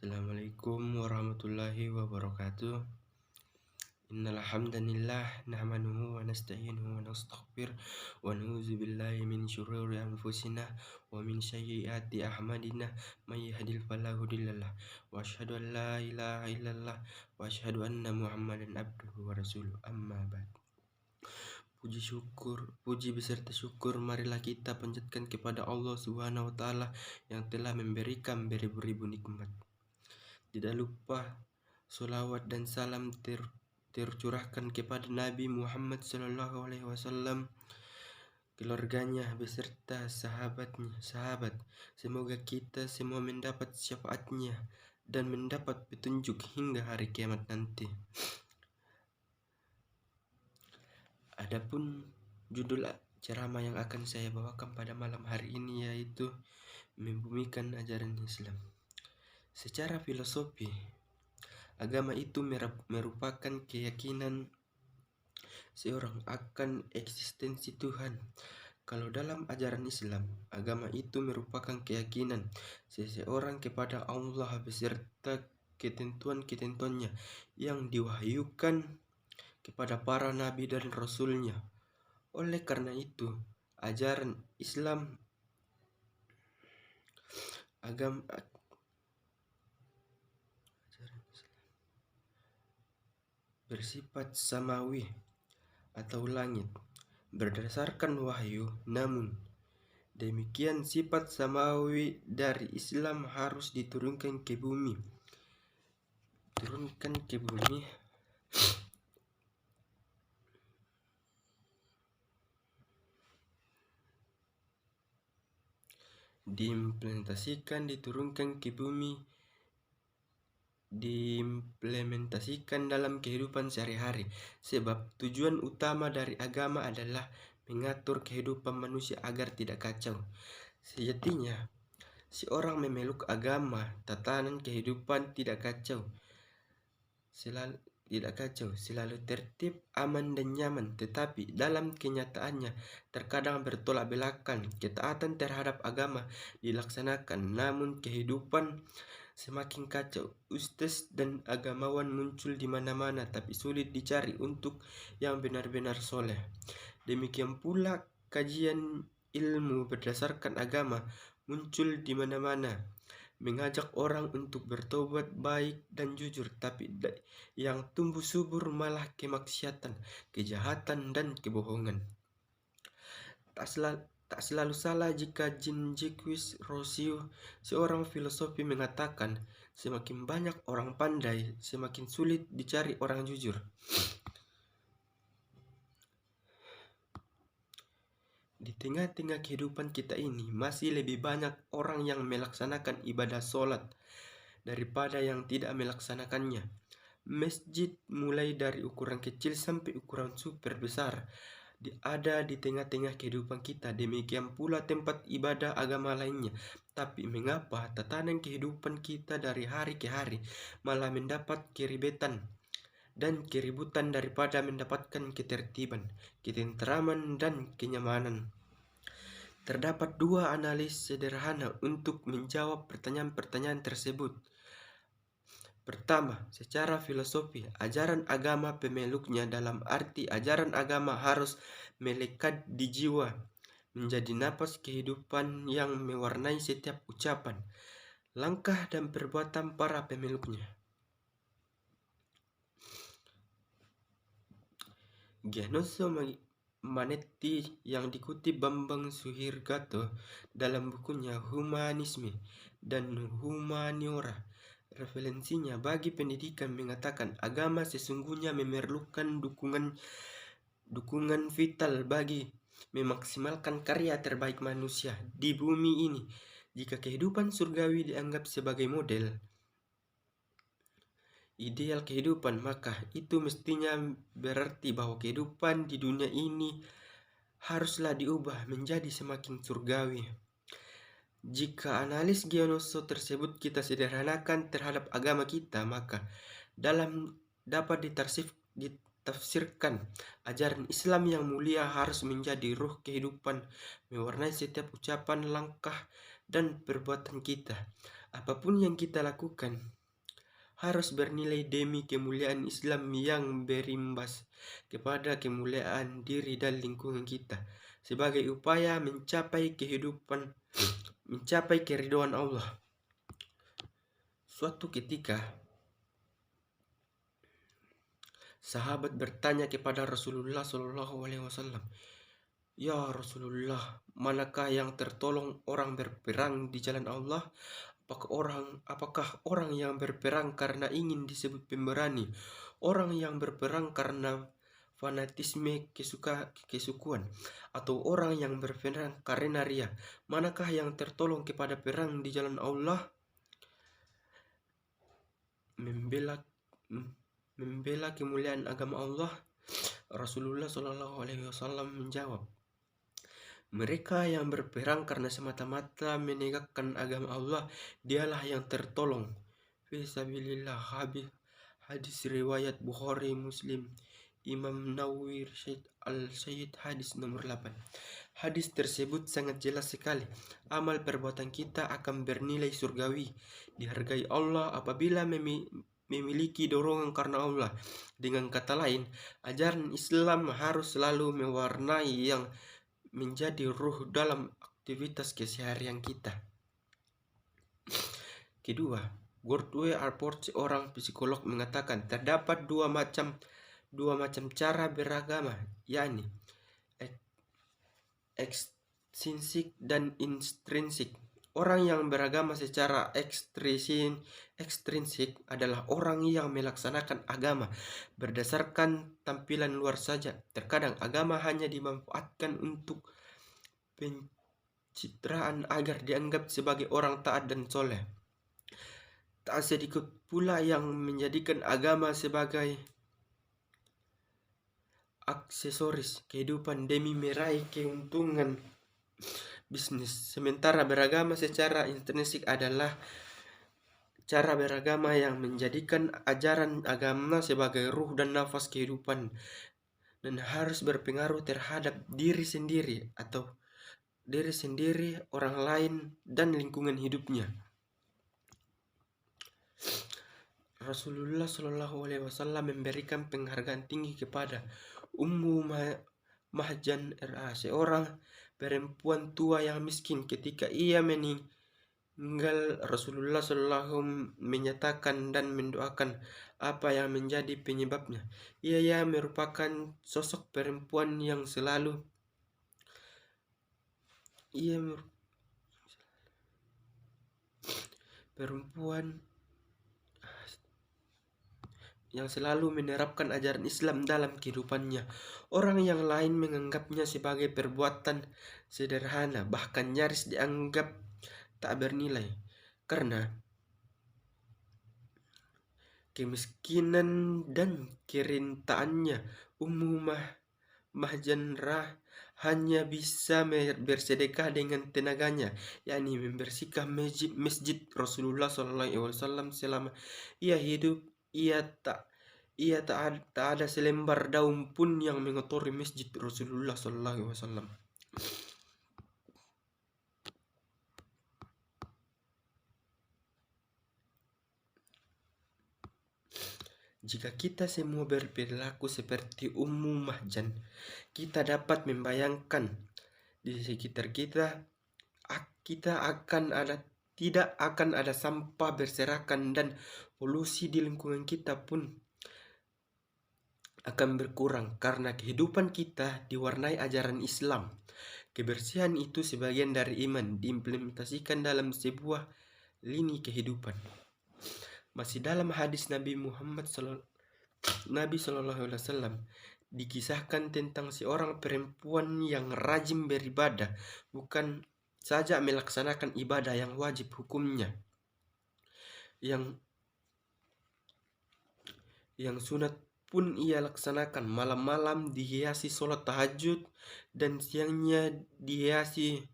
Assalamualaikum warahmatullahi wabarakatuh. Innal hamdanillah nahmaduhu wa nasta'inuhu wa nastaghfir wa na'udzu billahi min syururi anfusina wa min sayyiati a'malina may yahdihil fala mudhillalah wa asyhadu an la ilaha illallah wa asyhadu anna Muhammadan abduhu wa rasuluh. Amma ba'd. Puji beserta syukur marilah kita panjatkan kepada Allah Subhanahu wa taala yang telah memberikan beribu-ribu nikmat. Tidak lupa sholawat dan salam tercurahkan kepada Nabi Muhammad SAW, keluarganya beserta sahabat. Semoga kita semua mendapat syafaatnya dan mendapat petunjuk hingga hari kiamat nanti. Adapun judul ceramah yang akan saya bawakan pada malam hari ini yaitu membumikan ajaran Islam. Secara filosofi, agama itu merupakan keyakinan seorang akan eksistensi Tuhan. Kalau dalam ajaran Islam, agama itu merupakan keyakinan seseorang kepada Allah beserta ketentuan-ketentuannya yang diwahyukan kepada para nabi dan rasulnya. Oleh karena itu, ajaran Islam bersifat samawi atau langit, berdasarkan wahyu. Namun demikian, sifat samawi dari Islam harus diturunkan ke bumi. Diimplementasikan dalam kehidupan sehari-hari, sebab tujuan utama dari agama adalah mengatur kehidupan manusia agar tidak kacau. Sejatinya, seorang memeluk agama, tatanan kehidupan tidak kacau, selalu tertib, aman dan nyaman. Tetapi dalam kenyataannya terkadang bertolak belakang. Ketaatan terhadap agama dilaksanakan, namun kehidupan semakin kacau. Ustaz dan agamawan muncul di mana-mana, tapi sulit dicari untuk yang benar-benar soleh. Demikian pula kajian ilmu berdasarkan agama muncul di mana-mana, mengajak orang untuk bertobat baik dan jujur, tapi yang tumbuh subur malah kemaksiatan, kejahatan dan kebohongan. Tak selalu salah jika Jean-Jacques Rousseau, seorang filosofi, mengatakan, semakin banyak orang pandai, semakin sulit dicari orang jujur. Di tengah-tengah kehidupan kita ini, masih lebih banyak orang yang melaksanakan ibadah sholat daripada yang tidak melaksanakannya. Masjid mulai dari ukuran kecil sampai ukuran super besar ada di tengah-tengah kehidupan kita. Demikian pula tempat ibadah agama lainnya. Tapi mengapa tatanan kehidupan kita dari hari ke hari malah mendapat keribetan dan keributan daripada mendapatkan ketertiban, ketenteraman dan kenyamanan? Terdapat dua analis sederhana untuk menjawab pertanyaan-pertanyaan tersebut. Pertama, secara filosofi, ajaran agama pemeluknya, dalam arti ajaran agama harus melekat di jiwa, menjadi napas kehidupan yang mewarnai setiap ucapan, langkah dan perbuatan para pemeluknya. Gianoso Manetti yang dikutip Bambang Suhirgato dalam bukunya Humanisme dan Humaniora, referensinya bagi pendidikan, mengatakan agama sesungguhnya memerlukan dukungan vital bagi memaksimalkan karya terbaik manusia di bumi ini. Jika kehidupan surgawi dianggap sebagai model ideal kehidupan, maka itu mestinya berarti bahwa kehidupan di dunia ini haruslah diubah menjadi semakin surgawi. Jika analis Gianoso tersebut kita sederhanakan terhadap agama kita, maka dapat ditafsirkan ajaran Islam yang mulia harus menjadi ruh kehidupan, mewarnai setiap ucapan, langkah dan perbuatan kita. Apapun yang kita lakukan harus bernilai demi kemuliaan Islam yang berimbas kepada kemuliaan diri dan lingkungan kita sebagai upaya mencapai keridhaan Allah. Suatu ketika sahabat bertanya kepada Rasulullah SAW, "Ya Rasulullah, manakah yang tertolong orang berperang di jalan Allah? Apakah orang yang berperang karena ingin disebut pemberani, orang yang berperang karena fanatisme kesukuan, atau orang yang berperang karena ria? Manakah yang tertolong kepada perang di jalan Allah?" Membela kemuliaan agama Allah, Rasulullah SAW menjawab, "Mereka yang berperang karena semata-mata menegakkan agama Allah, dialah yang tertolong. Fisabilillah." Hadis riwayat Bukhari Muslim, Imam Nawawi Al-Sayyid, hadis nomor 8. Hadis tersebut sangat jelas sekali. Amal perbuatan kita akan bernilai surgawi, dihargai Allah apabila memiliki dorongan karena Allah. Dengan kata lain, ajaran Islam harus selalu mewarnai yang menjadi ruh dalam aktivitas keseharian kita. Kedua, Gurdjieff Alport, seorang psikolog, mengatakan terdapat dua macam cara beragama, yakni ekstrinsik dan intrinsik. Orang yang beragama secara ekstrinsik adalah orang yang melaksanakan agama berdasarkan tampilan luar saja. Terkadang agama hanya dimanfaatkan untuk pencitraan agar dianggap sebagai orang taat dan soleh. Tak sedikit pula yang menjadikan agama sebagai aksesoris kehidupan demi meraih keuntungan bisnis. Sementara beragama secara intrinsik adalah cara beragama yang menjadikan ajaran agama sebagai ruh dan nafas kehidupan dan harus berpengaruh terhadap diri sendiri, orang lain, dan lingkungan hidupnya. Rasulullah SAW memberikan penghargaan tinggi kepada Ummu Mahjan R.A., seorang perempuan tua yang miskin. Ketika ia meninggal, Rasulullah SAW menyatakan dan mendoakan apa yang menjadi penyebabnya. Ia merupakan sosok perempuan yang selalu menerapkan ajaran Islam dalam kehidupannya. Orang yang lain menganggapnya sebagai perbuatan sederhana, bahkan nyaris dianggap tak bernilai karena kemiskinan dan kerentaannya. Ummu Mahjan hanya bisa bersedekah dengan tenaganya, yakni membersihkan masjid Rasulullah SAW selama ia hidup. Ia tak ada selembar daun pun yang mengotori masjid Rasulullah SAW. Jika kita semua berperilaku seperti Ummu Mahjan, kita dapat membayangkan di sekitar kita tidak akan ada sampah berserakan dan polusi di lingkungan kita pun akan berkurang karena kehidupan kita diwarnai ajaran Islam. Kebersihan itu sebagian dari iman, diimplementasikan dalam sebuah lini kehidupan. Masih dalam hadis Nabi SAW dikisahkan tentang seorang perempuan yang rajin beribadah, bukan saja melaksanakan ibadah yang wajib hukumnya, yang sunat pun ia laksanakan. Malam-malam dihiasi sholat tahajud dan siangnya dihiasi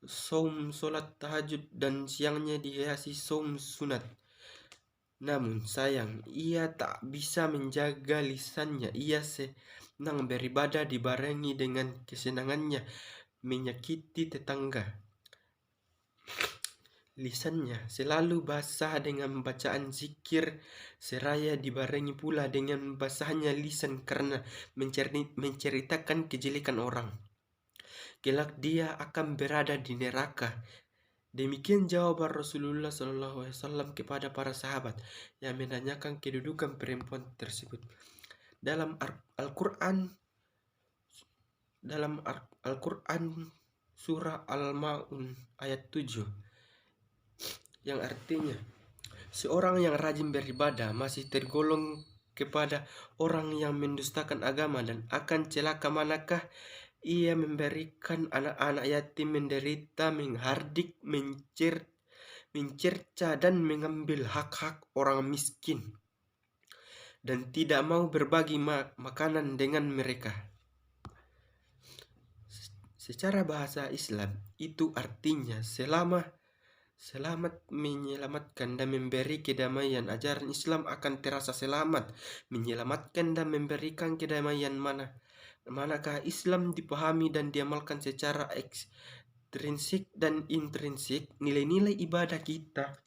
sholat tahajud dan siangnya dihiasi sunat. Namun sayang, ia tak bisa menjaga lisannya. Ia senang beribadah dibarengi dengan kesenangannya menyakiti tetangga. Lisannya selalu basah dengan bacaan zikir, seraya dibarengi pula dengan basahnya lisan karena menceritakan kejelekan orang. Kelak dia akan berada di neraka. Demikian jawaban Rasulullah SAW kepada para sahabat yang menanyakan kedudukan perempuan tersebut. Dalam Al-Quran, surah Al-Ma'un ayat 7, yang artinya seorang yang rajin beribadah masih tergolong kepada orang yang mendustakan agama dan akan celaka manakah ia memberikan anak-anak yatim menderita, menghardik, mencerca dan mengambil hak-hak orang miskin dan tidak mau berbagi makanan dengan mereka. Secara bahasa Islam itu artinya selamat menyelamatkan dan memberi kedamaian. Ajaran Islam akan terasa selamat, menyelamatkan dan memberikan kedamaian manakah Islam dipahami dan diamalkan secara ekstrinsik dan intrinsik. Nilai-nilai ibadah kita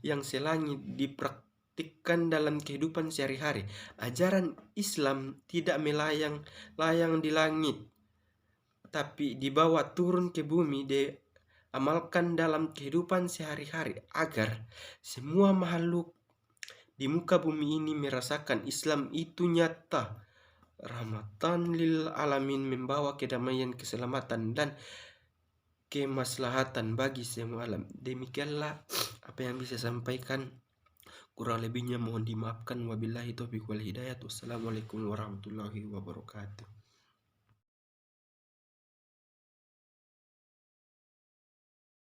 yang selangit dipraktikkan dalam kehidupan sehari-hari. Ajaran Islam tidak melayang-layang di langit, tapi dibawa turun ke bumi, diamalkan dalam kehidupan sehari-hari agar semua makhluk di muka bumi ini merasakan Islam itu nyata, rahmatan lil alamin, membawa kedamaian, keselamatan dan kemaslahatan bagi semua alam. Demikianlah apa yang bisa sampaikan. Kurang lebihnya mohon dimaafkan. Wabillahi taufiq wal hidayah. Wassalamualaikum warahmatullahi wabarakatuh.